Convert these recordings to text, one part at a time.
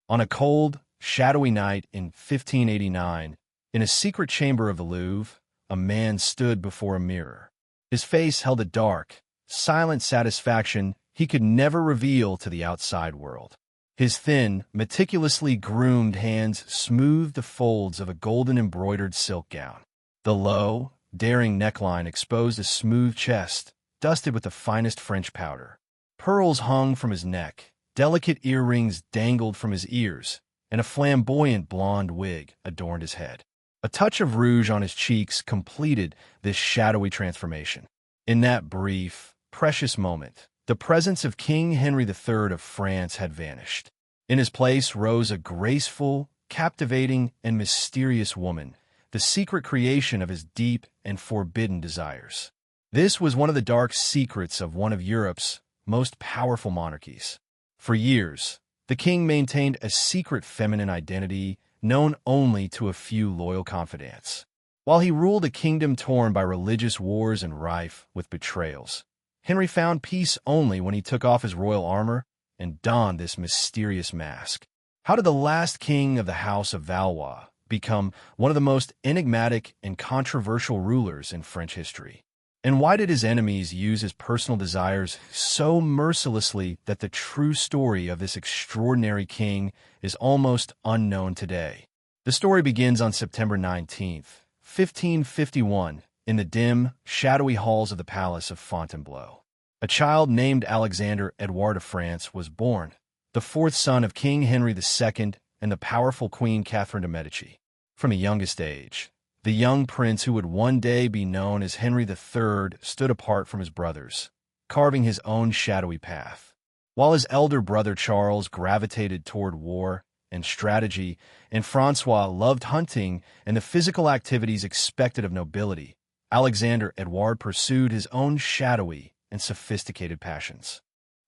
On a cold, shadowy night in 1589, in a secret chamber of the Louvre, a man stood before a mirror. His face held a dark, silent satisfaction he could never reveal to the outside world. His thin, meticulously groomed hands smoothed the folds of a golden-embroidered silk gown. The low, daring neckline exposed a smooth chest, dusted with the finest French powder. Pearls hung from his neck, delicate earrings dangled from his ears, and a flamboyant blonde wig adorned his head. A touch of rouge on his cheeks completed this shadowy transformation. In that brief, precious moment, the presence of King Henry III of France had vanished. In his place rose a graceful, captivating, and mysterious woman, the secret creation of his deep and forbidden desires. This was one of the dark secrets of one of Europe's most powerful monarchies. For years, the king maintained a secret feminine identity known only to a few loyal confidants. While he ruled a kingdom torn by religious wars and rife with betrayals, Henry found peace only when he took off his royal armor and donned this mysterious mask. How did the last king of the House of Valois become one of the most enigmatic and controversial rulers in French history? And why did his enemies use his personal desires so mercilessly that the true story of this extraordinary king is almost unknown today? The story begins on September 19th, 1551, in the dim, shadowy halls of the palace of Fontainebleau. A child named Alexander Edward of France was born, the fourth son of King Henry II and the powerful Queen Catherine de' Medici. From a youngest age, the young prince who would one day be known as Henry III stood apart from his brothers, carving his own shadowy path. While his elder brother Charles gravitated toward war and strategy, and Francois loved hunting and the physical activities expected of nobility, Alexander Edward pursued his own shadowy and sophisticated passions.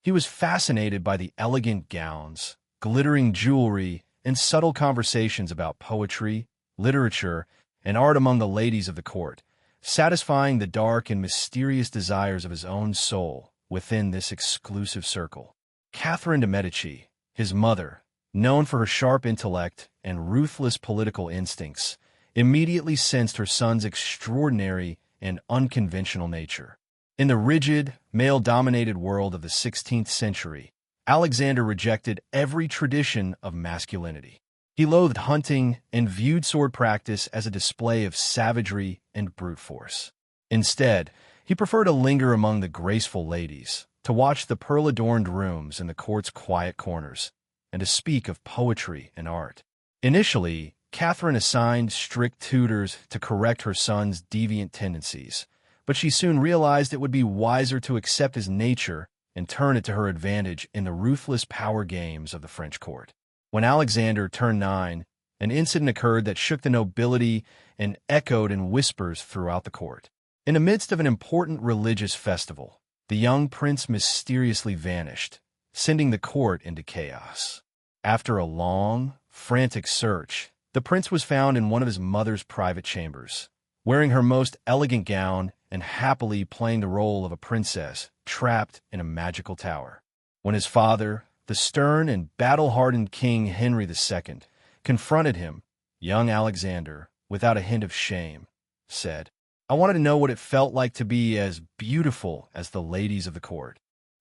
He was fascinated by the elegant gowns, glittering jewelry, and subtle conversations about poetry, literature, and art among the ladies of the court, satisfying the dark and mysterious desires of his own soul within this exclusive circle. Catherine de' Medici, his mother, known for her sharp intellect and ruthless political instincts, immediately sensed her son's extraordinary and unconventional nature. In the rigid, male-dominated world of the 16th century, Alexander rejected every tradition of masculinity. He loathed hunting and viewed sword practice as a display of savagery and brute force. Instead, he preferred to linger among the graceful ladies, to watch the pearl-adorned rooms in the court's quiet corners, and to speak of poetry and art. Initially, Catherine assigned strict tutors to correct her son's deviant tendencies, but she soon realized it would be wiser to accept his nature and turn it to her advantage in the ruthless power games of the French court. When Alexander turned 9, an incident occurred that shook the nobility and echoed in whispers throughout the court. In the midst of an important religious festival, the young prince mysteriously vanished, sending the court into chaos. After a long, frantic search, the prince was found in one of his mother's private chambers, wearing her most elegant gown and happily playing the role of a princess trapped in a magical tower. When his father, the stern and battle-hardened King Henry II, confronted him, young Alexander, without a hint of shame, said, "I wanted to know what it felt like to be as beautiful as the ladies of the court."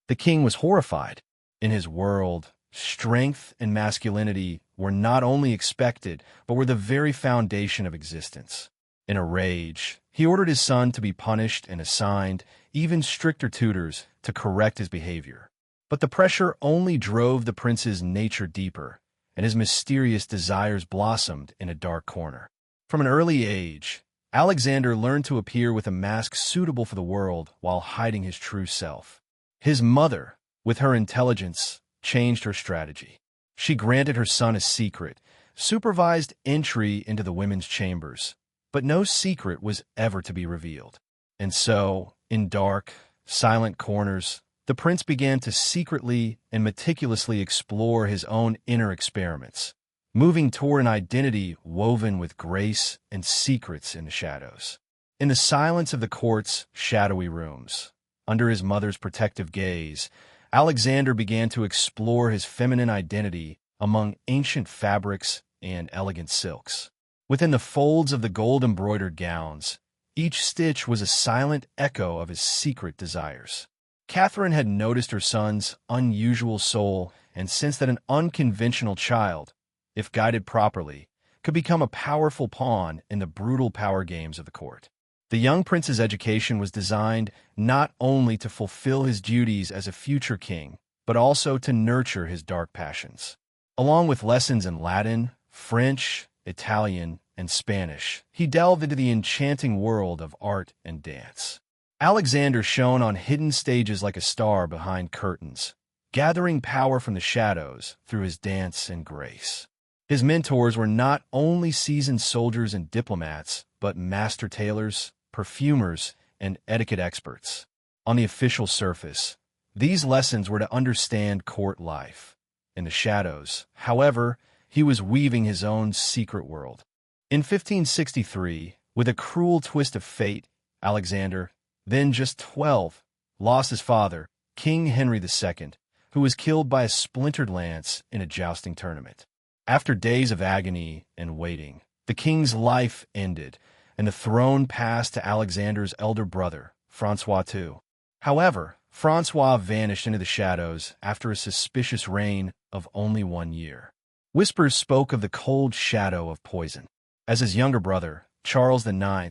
The king was horrified. In his world, strength and masculinity were not only expected, but were the very foundation of existence. In a rage, he ordered his son to be punished and assigned even stricter tutors to correct his behavior. But the pressure only drove the prince's nature deeper, and his mysterious desires blossomed in a dark corner. From an early age, Alexander learned to appear with a mask suitable for the world while hiding his true self. His mother, with her intelligence, changed her strategy. She granted her son a secret, supervised entry into the women's chambers, but no secret was ever to be revealed. And so, in dark, silent corners, the prince began to secretly and meticulously explore his own inner experiments, moving toward an identity woven with grace and secrets in the shadows. In the silence of the court's shadowy rooms, under his mother's protective gaze, Alexander began to explore his feminine identity among ancient fabrics and elegant silks. Within the folds of the gold-embroidered gowns, each stitch was a silent echo of his secret desires. Catherine had noticed her son's unusual soul and sensed that an unconventional child, if guided properly, could become a powerful pawn in the brutal power games of the court. The young prince's education was designed not only to fulfill his duties as a future king, but also to nurture his dark passions. Along with lessons in Latin, French, Italian, and Spanish, he delved into the enchanting world of art and dance. Alexander shone on hidden stages like a star behind curtains, gathering power from the shadows through his dance and grace. His mentors were not only seasoned soldiers and diplomats, but master tailors, perfumers, and etiquette experts. On the official surface, these lessons were to understand court life. In the shadows, however, he was weaving his own secret world. In 1563, with a cruel twist of fate, Alexander, then just 12, lost his father, King Henry II, who was killed by a splintered lance in a jousting tournament. After days of agony and waiting, the king's life ended, and the throne passed to Alexander's elder brother, Francois II. However, Francois vanished into the shadows after a suspicious reign of only 1 year. Whispers spoke of the cold shadow of poison. As his younger brother, Charles IX,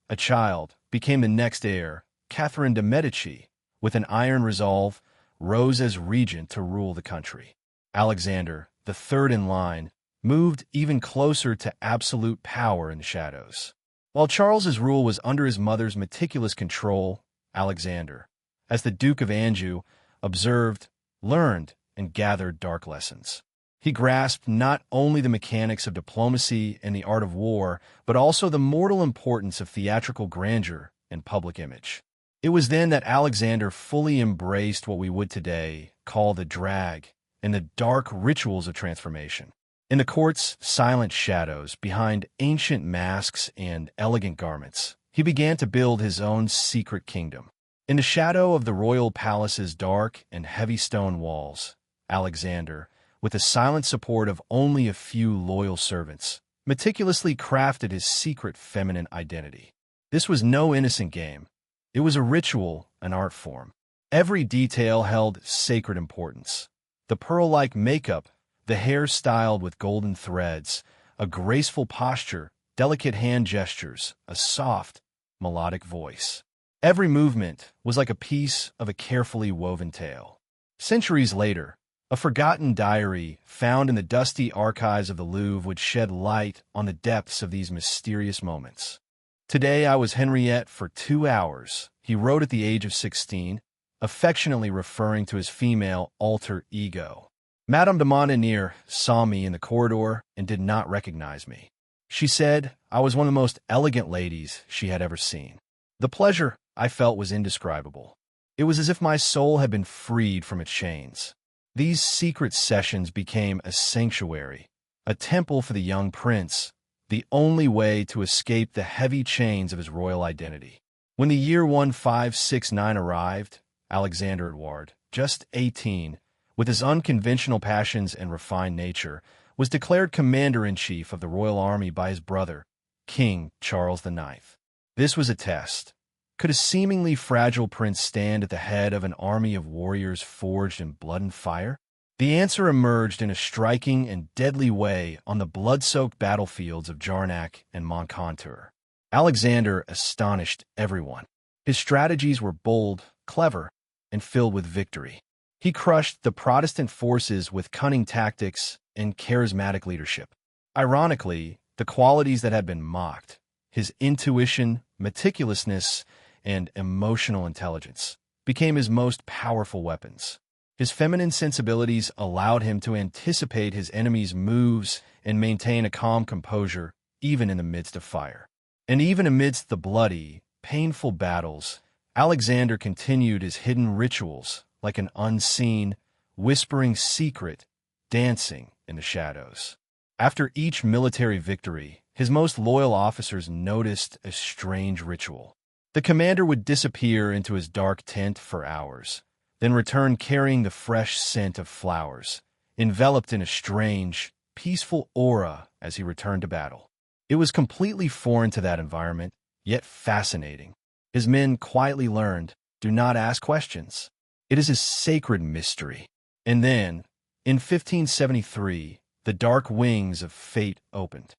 a child, became the next heir, Catherine de' Medici, with an iron resolve, rose as regent to rule the country. Alexander, the third in line, moved even closer to absolute power in the shadows. While Charles's rule was under his mother's meticulous control, Alexander, as the Duke of Anjou, observed, learned, and gathered dark lessons. He grasped not only the mechanics of diplomacy and the art of war, but also the mortal importance of theatrical grandeur and public image. It was then that Alexander fully embraced what we would today call the drag and the dark rituals of transformation. In the court's silent shadows, behind ancient masks and elegant garments, he began to build his own secret kingdom. In the shadow of the royal palace's dark and heavy stone walls, Alexander, with the silent support of only a few loyal servants, meticulously crafted his secret feminine identity. This was no innocent game. It was a ritual, an art form. Every detail held sacred importance. The pearl-like makeup, the hair styled with golden threads, a graceful posture, delicate hand gestures, a soft, melodic voice. Every movement was like a piece of a carefully woven tale. Centuries later, a forgotten diary found in the dusty archives of the Louvre would shed light on the depths of these mysterious moments. "Today I was Henriette for 2 hours," he wrote at the age of 16, affectionately referring to his female alter ego. "Madame de Montenier saw me in the corridor and did not recognize me. She said I was one of the most elegant ladies she had ever seen. The pleasure I felt was indescribable. It was as if my soul had been freed from its chains." These secret sessions became a sanctuary, a temple for the young prince, the only way to escape the heavy chains of his royal identity. When the year 1569 arrived, Alexander Edward, just 18, with his unconventional passions and refined nature, was declared commander-in-chief of the royal army by his brother, King Charles IX. This was a test. Could a seemingly fragile prince stand at the head of an army of warriors forged in blood and fire? The answer emerged in a striking and deadly way on the blood-soaked battlefields of Jarnac and Moncontour. Alexander astonished everyone. His strategies were bold, clever, and filled with victory. He crushed the Protestant forces with cunning tactics and charismatic leadership. Ironically, the qualities that had been mocked, his intuition, meticulousness, and emotional intelligence, became his most powerful weapons. His feminine sensibilities allowed him to anticipate his enemy's moves and maintain a calm composure even in the midst of fire. And even amidst the bloody, painful battles, Alexander continued his hidden rituals like an unseen, whispering secret dancing in the shadows. After each military victory, his most loyal officers noticed a strange ritual. The commander would disappear into his dark tent for hours, then return carrying the fresh scent of flowers, enveloped in a strange, peaceful aura as he returned to battle. It was completely foreign to that environment, yet fascinating. His men quietly learned, do not ask questions. It is a sacred mystery. And then, in 1573, the dark wings of fate opened.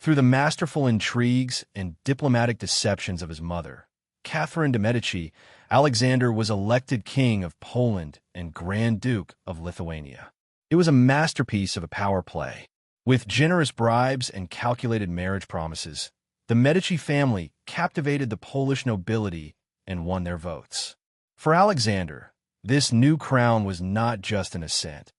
Through the masterful intrigues and diplomatic deceptions of his mother, Catherine de' Medici, Alexander was elected King of Poland and Grand Duke of Lithuania. It was a masterpiece of a power play. With generous bribes and calculated marriage promises, the Medici family captivated the Polish nobility and won their votes. For Alexander, this new crown was not just an ascent.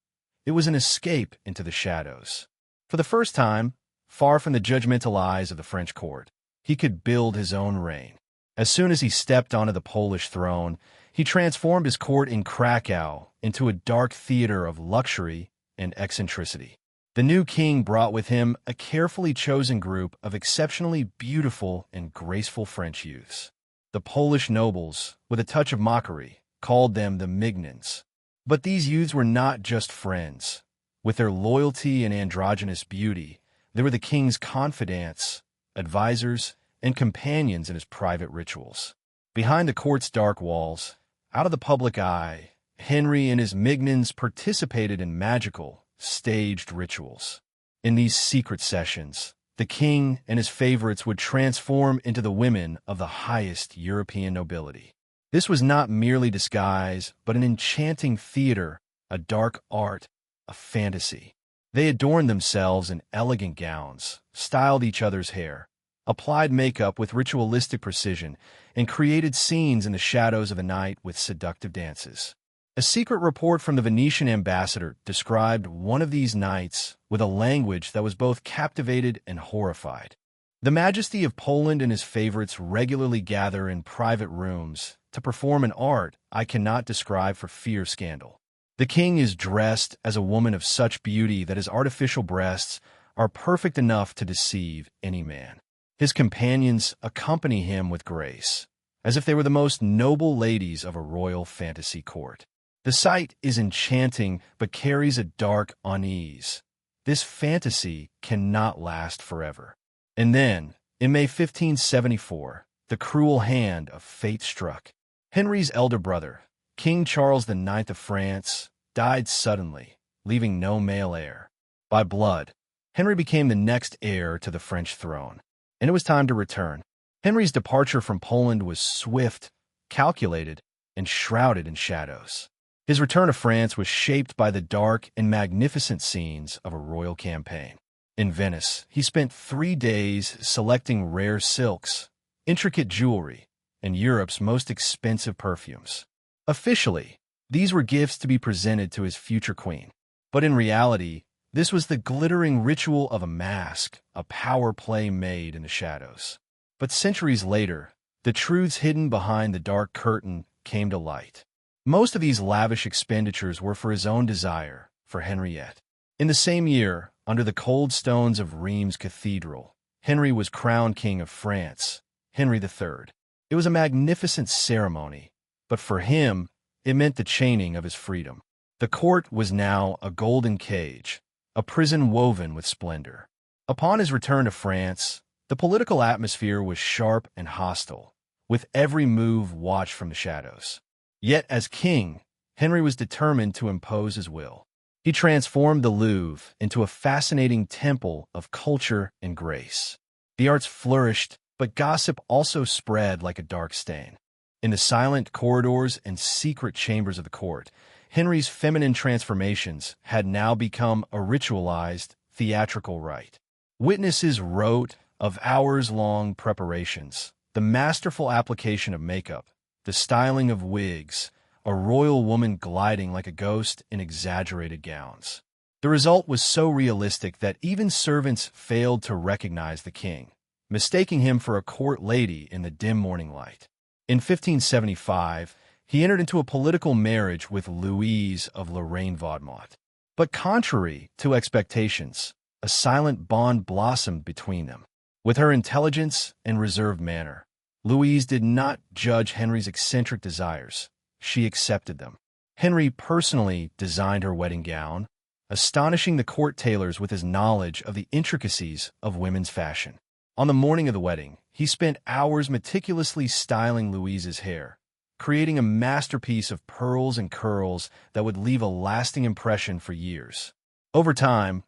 It was an escape into the shadows. For the first time, far from the judgmental eyes of the French court, he could build his own reign. As soon as he stepped onto the Polish throne, he transformed his court in Krakow into a dark theater of luxury and eccentricity. The new king brought with him a carefully chosen group of exceptionally beautiful and graceful French youths. The Polish nobles, with a touch of mockery, called them the Mignons. But these youths were not just friends. With their loyalty and androgynous beauty, they were the king's confidants, advisors, and companions in his private rituals. Behind the court's dark walls, out of the public eye, Henry and his Mignons participated in magical, staged rituals. In these secret sessions, the king and his favorites would transform into the women of the highest European nobility. This was not merely disguise, but an enchanting theater, a dark art, a fantasy. They adorned themselves in elegant gowns, styled each other's hair, applied makeup with ritualistic precision, and created scenes in the shadows of the night with seductive dances. A secret report from the Venetian ambassador described one of these nights with a language that was both captivated and horrified. The majesty of Poland and his favorites regularly gather in private rooms to perform an art I cannot describe for fear of scandal. The king is dressed as a woman of such beauty that his artificial breasts are perfect enough to deceive any man. His companions accompany him with grace, as if they were the most noble ladies of a royal fantasy court. The sight is enchanting, but carries a dark unease. This fantasy cannot last forever. And then, in May 1574, the cruel hand of fate struck. Henry's elder brother, King Charles IX of France, died suddenly, leaving no male heir. By blood, Henry became the next heir to the French throne, and it was time to return. Henry's departure from Poland was swift, calculated, and shrouded in shadows. His return to France was shaped by the dark and magnificent scenes of a royal campaign. In Venice, he spent 3 days selecting rare silks, intricate jewelry, and Europe's most expensive perfumes. Officially, these were gifts to be presented to his future queen. But in reality, this was the glittering ritual of a mask, a power play made in the shadows. But centuries later, the truths hidden behind the dark curtain came to light. Most of these lavish expenditures were for his own desire, for Henriette. In the same year, under the cold stones of Rheims Cathedral, Henry was crowned King of France, Henry III. It was a magnificent ceremony, but for him, it meant the chaining of his freedom. The court was now a golden cage, a prison woven with splendor. Upon his return to France, the political atmosphere was sharp and hostile, with every move watched from the shadows. Yet as king, Henry was determined to impose his will. He transformed the Louvre into a fascinating temple of culture and grace. The arts flourished, but gossip also spread like a dark stain. In the silent corridors and secret chambers of the court, Henry's feminine transformations had now become a ritualized, theatrical rite. Witnesses wrote of hours-long preparations, the masterful application of makeup, the styling of wigs, a royal woman gliding like a ghost in exaggerated gowns. The result was so realistic that even servants failed to recognize the king, mistaking him for a court lady in the dim morning light. In 1575, he entered into a political marriage with Louise of Lorraine-Vaudemont. But contrary to expectations, a silent bond blossomed between them. With her intelligence and reserved manner, Louise did not judge Henry's eccentric desires. She accepted them. Henry personally designed her wedding gown, astonishing the court tailors with his knowledge of the intricacies of women's fashion. On the morning of the wedding, he spent hours meticulously styling Louise's hair, creating a masterpiece of pearls and curls that would leave a lasting impression for years. Over time,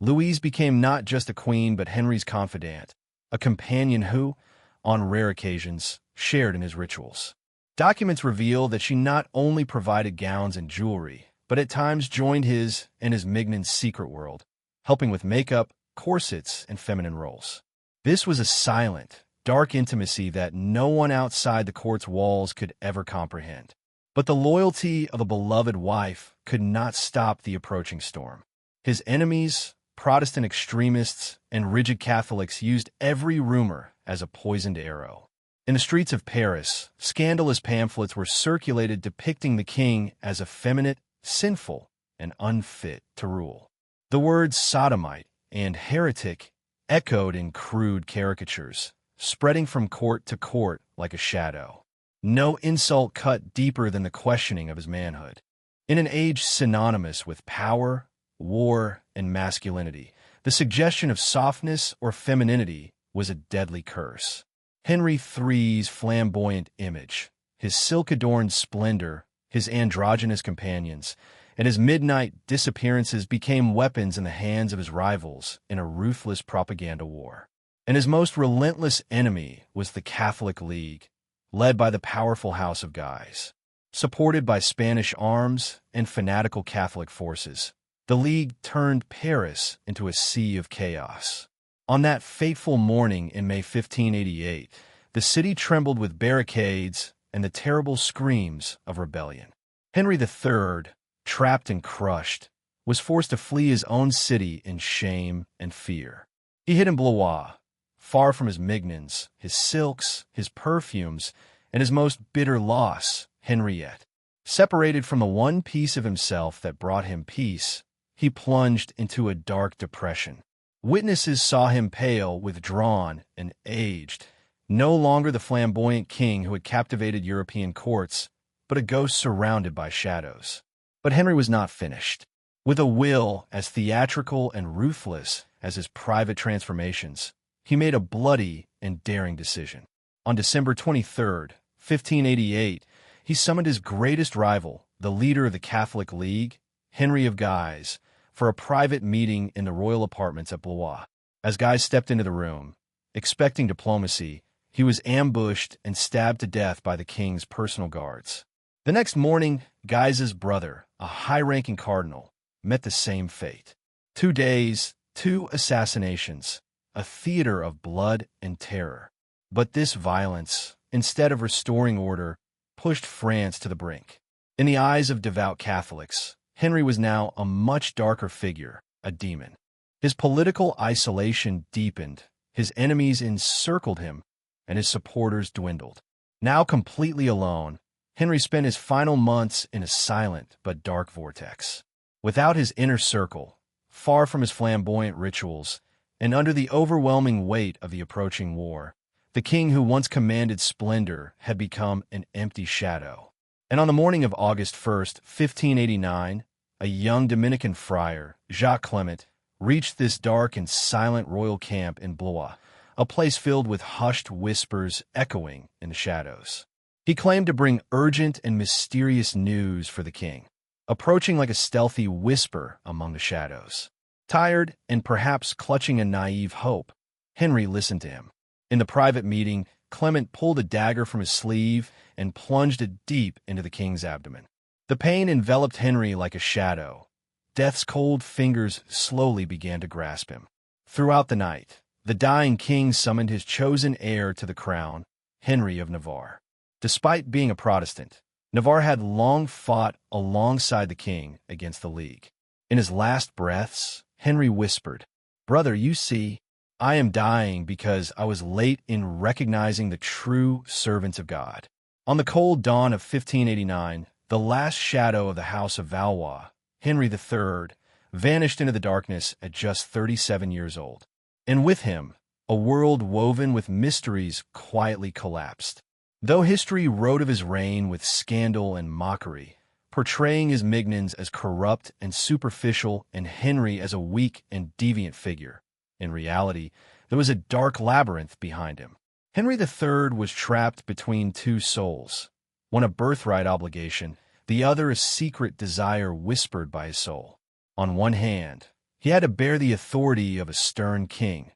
Louise became not just a queen but Henry's confidant, a companion who, on rare occasions, shared in his rituals. Documents reveal that she not only provided gowns and jewelry, but at times joined his and his Mignon's secret world, helping with makeup, corsets, and feminine roles. This was a silent, dark intimacy that no one outside the court's walls could ever comprehend. But the loyalty of a beloved wife could not stop the approaching storm. His enemies, Protestant extremists, and rigid Catholics used every rumor as a poisoned arrow. In the streets of Paris, scandalous pamphlets were circulated depicting the king as effeminate, sinful, and unfit to rule. The words sodomite and heretic echoed in crude caricatures, spreading from court to court like a shadow. No insult cut deeper than the questioning of his manhood. In an age synonymous with power, war, and masculinity, the suggestion of softness or femininity was a deadly curse. Henry III's flamboyant image, his silk-adorned splendor, his androgynous companions, and his midnight disappearances became weapons in the hands of his rivals in a ruthless propaganda war. And his most relentless enemy was the Catholic League, led by the powerful House of Guise. Supported by Spanish arms and fanatical Catholic forces, the League turned Paris into a sea of chaos. On that fateful morning in May 1588, the city trembled with barricades and the terrible screams of rebellion. Henry III, trapped and crushed, was forced to flee his own city in shame and fear. He hid in Blois, far from his mignons, his silks, his perfumes, and his most bitter loss, Henriette. Separated from the one piece of himself that brought him peace, he plunged into a dark depression. Witnesses saw him pale, withdrawn, and aged, no longer the flamboyant king who had captivated European courts, but a ghost surrounded by shadows. But Henry was not finished. With a will as theatrical and ruthless as his private transformations, he made a bloody and daring decision. On December 23, 1588, he summoned his greatest rival, the leader of the Catholic League, Henry of Guise, for a private meeting in the royal apartments at Blois. As Guise stepped into the room, expecting diplomacy, he was ambushed and stabbed to death by the king's personal guards. The next morning, Guise's brother, a high-ranking cardinal, met the same fate. 2 days, 2 assassinations, a theater of blood and terror. But this violence, instead of restoring order, pushed France to the brink. In the eyes of devout Catholics, Henry was now a much darker figure, a demon. His political isolation deepened, his enemies encircled him, and his supporters dwindled. Now completely alone, Henry spent his final months in a silent but dark vortex. Without his inner circle, far from his flamboyant rituals, and under the overwhelming weight of the approaching war, the king who once commanded splendor had become an empty shadow. And on the morning of August 1st, 1589, a young Dominican friar, Jacques Clement, reached this dark and silent royal camp in Blois, a place filled with hushed whispers echoing in the shadows. He claimed to bring urgent and mysterious news for the king, approaching like a stealthy whisper among the shadows. Tired and perhaps clutching a naive hope, Henry listened to him. In the private meeting, Clement pulled a dagger from his sleeve and plunged it deep into the king's abdomen. The pain enveloped Henry like a shadow. Death's cold fingers slowly began to grasp him. Throughout the night, the dying king summoned his chosen heir to the crown, Henry of Navarre. Despite being a Protestant, Navarre had long fought alongside the king against the League. In his last breaths, Henry whispered, "Brother, you see, I am dying because I was late in recognizing the true servants of God." On the cold dawn of 1589, the last shadow of the House of Valois, Henry III, vanished into the darkness at just 37 years old. And with him, a world woven with mysteries quietly collapsed. Though history wrote of his reign with scandal and mockery, portraying his minions as corrupt and superficial and Henry as a weak and deviant figure. In reality, there was a dark labyrinth behind him. Henry III was trapped between two souls, one a birthright obligation, the other a secret desire whispered by his soul. On one hand, he had to bear the authority of a stern king.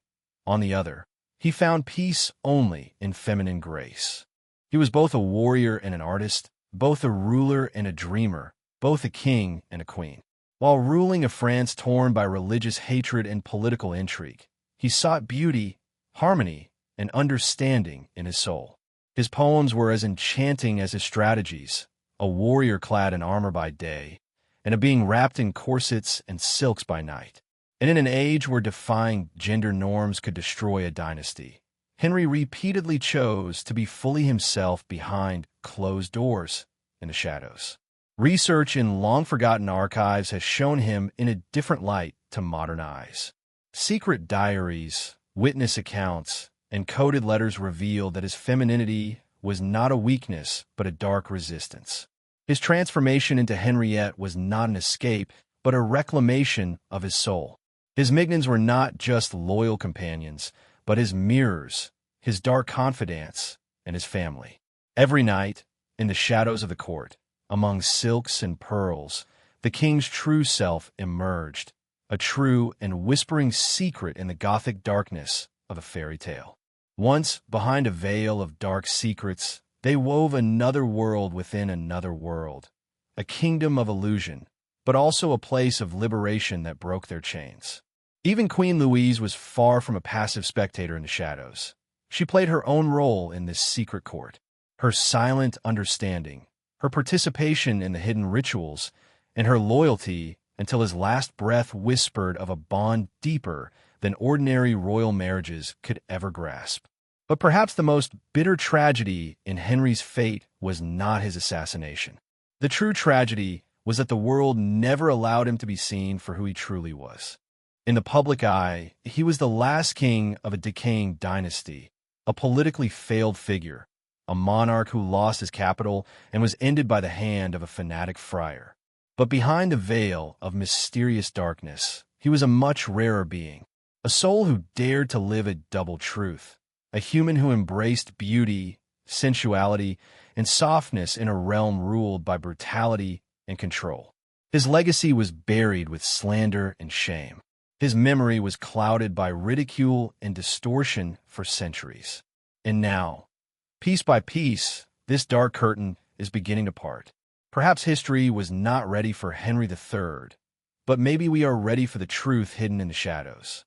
On the other, he found peace only in feminine grace. He was both a warrior and an artist, both a ruler and a dreamer, both a king and a queen. While ruling a France torn by religious hatred and political intrigue, he sought beauty, harmony, and understanding in his soul. His poems were as enchanting as his strategies, a warrior clad in armor by day, and a being wrapped in corsets and silks by night. And in an age where defying gender norms could destroy a dynasty, Henry repeatedly chose to be fully himself behind closed doors in the shadows. Research in long-forgotten archives has shown him in a different light to modern eyes. Secret diaries, witness accounts, and coded letters reveal that his femininity was not a weakness but a dark resistance. His transformation into Henriette was not an escape, but a reclamation of his soul. His minions were not just loyal companions, but his mirrors, his dark confidants, and his family. Every night, in the shadows of the court, among silks and pearls, the king's true self emerged, a true and whispering secret in the Gothic darkness of a fairy tale. Once, behind a veil of dark secrets, they wove another world within another world, a kingdom of illusion, but also a place of liberation that broke their chains. Even Queen Louise was far from a passive spectator in the shadows. She played her own role in this secret court. Her silent understanding, her participation in the hidden rituals, and her loyalty until his last breath whispered of a bond deeper than ordinary royal marriages could ever grasp. But perhaps the most bitter tragedy in Henry's fate was not his assassination. The true tragedy was that the world never allowed him to be seen for who he truly was. In the public eye, he was the last king of a decaying dynasty, a politically failed figure, a monarch who lost his capital and was ended by the hand of a fanatic friar. But behind the veil of mysterious darkness, he was a much rarer being, a soul who dared to live a double truth, a human who embraced beauty, sensuality, and softness in a realm ruled by brutality and control. His legacy was buried with slander and shame. His memory was clouded by ridicule and distortion for centuries. And now, piece by piece, this dark curtain is beginning to part. Perhaps history was not ready for Henry III, but maybe we are ready for the truth hidden in the shadows.